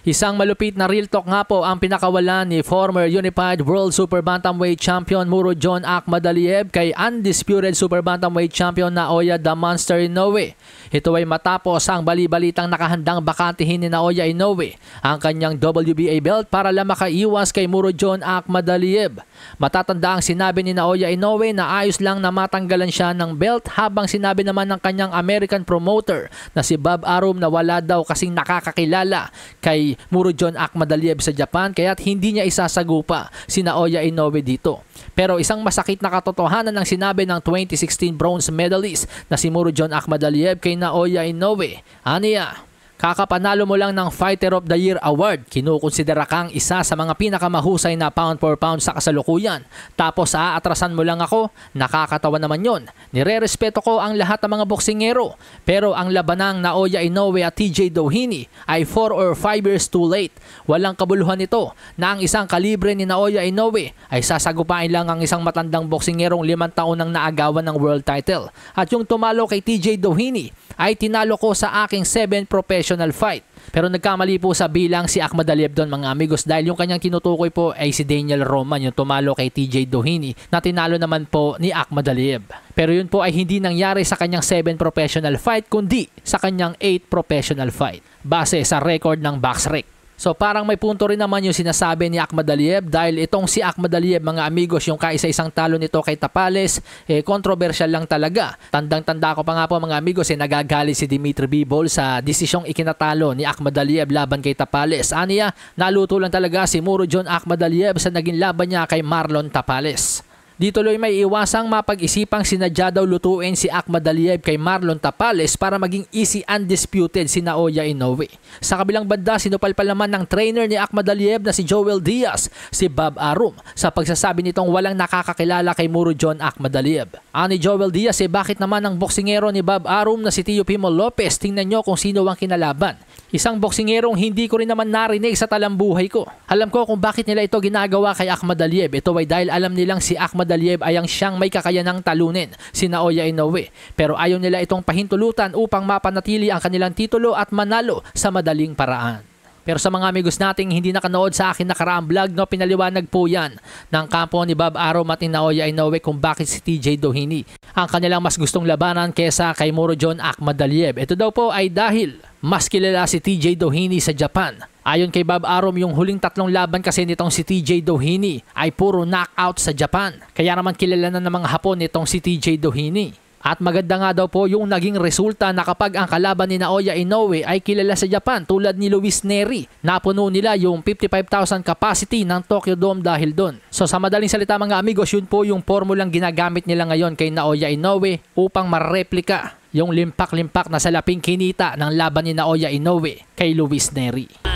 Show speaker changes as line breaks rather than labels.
Isang malupit na real talk nga po ang pinakawalan ni former Unified World Super Bantamweight Champion Murodjon Akhmadaliev kay undisputed Super Bantamweight Champion Naoya the Monster Inoue. Ito ay matapos ang bali-balitang nakahandang bakantihin ni Naoya Inoue ang kanyang WBA belt para lang makaiwas kay Murodjon Akhmadaliev. Matatanda ang sinabi ni Naoya Inoue na ayos lang na matanggalan siya ng belt, habang sinabi naman ng kanyang American promoter na si Bob Arum na wala daw kasing nakakakilala kay Murodjon Akhmadaliev sa Japan kaya't hindi niya isasagupa si Naoya Inoue dito. Pero isang masakit na katotohanan ang sinabi ng 2016 bronze medalist na si Murodjon Akhmadaliev kay Naoya Inoue. Aniya, kakapanalo mo lang ng Fighter of the Year Award, kinukonsidera kang isa sa mga pinakamahusay na pound for pound sa kasalukuyan. Tapos aatrasan mo lang ako, nakakatawa naman yon. Nire-respeto ko ang lahat ng mga boksingero, pero ang labanang Naoya Inoue at TJ Doheny ay 4 or 5 years too late. Walang kabuluhan ito na ang isang kalibre ni Naoya Inoue ay sasagupain lang ang isang matandang boksingerong 5 taon nang naagawan ng world title. At yung tumalo kay TJ Doheny ay tinalo ko sa aking 7 professional fight. Pero nagkamali po sa bilang si Akhmadaliev doon mga amigos, dahil yung kanyang tinutukoy po ay si Daniel Roman, yung tumalo kay TJ Doheny na tinalo naman po ni Akhmadaliev. Pero yun po ay hindi nangyari sa kanyang 7 professional fight kundi sa kanyang 8 professional fight base sa record ng BoxRec. So parang may punto rin naman yung sinasabi ni Akhmadaliev, dahil itong si Akhmadaliev mga amigos, yung kaisa-isang talo nito kay Tapales, controversial lang talaga. Tandang-tanda ko pa nga po mga amigos, nagagalit si Dimitri Bivol sa desisyong ikinatalo ni Akhmadaliev laban kay Tapales. Aniya, naluto lang talaga si Murodjon Akhmadaliev sa naging laban niya kay Marlon Tapales. Di tuloy may iwasang mapag-isipang sinadya daw lutuin si Akhmadaliev kay Marlon Tapales para maging easy undisputed si Naoya Inoue. Sa kabilang banda, sinupalpal naman ng trainer ni Akhmadaliev na si Joel Diaz, si Bob Arum, sa pagsasabi nitong walang nakakakilala kay Murodjon Akhmadaliev. Ani Joel Diaz, bakit naman ang boksingero ni Bob Arum na si Teofimo Lopez, tingnan nyo kung sino ang kinalaban. Isang boksingerong hindi ko rin naman narinig sa talambuhay ko. Alam ko kung bakit nila ito ginagawa kay Akhmadaliev. Ito ay dahil alam nilang si Akhmadaliev ay ang siyang may kakayanang talunin si Naoya Inoue. Pero ayaw nila itong pahintulutan upang mapanatili ang kanilang titulo at manalo sa madaling paraan. Pero sa mga amigos nating hindi nakanood sa akin nakaraang vlog, pinaliwanag po yan ng kampo ni Bob Arum at ni Naoya Inoue kung bakit si TJ Doheny ang kanilang mas gustong labanan kesa kay Murodjon Akhmadaliev. Ito daw po ay dahil mas kilala si TJ Doheny sa Japan. Ayon kay Bob Arum, yung huling 3 laban kasi nitong si TJ Doheny ay puro knockout sa Japan. Kaya naman kilala na ng mga Hapon nitong si TJ Doheny. At maganda nga daw po yung naging resulta na kapag ang kalaban ni Naoya Inoue ay kilala sa Japan tulad ni Luis Nery, napuno nila yung 55,000 capacity ng Tokyo Dome dahil doon. So sa madaling salita mga amigos, yun po yung formulang ginagamit nila ngayon kay Naoya Inoue upang mareplika yung limpak-limpak na salaping kinita ng laban ni Naoya Inoue kay Luis Nery.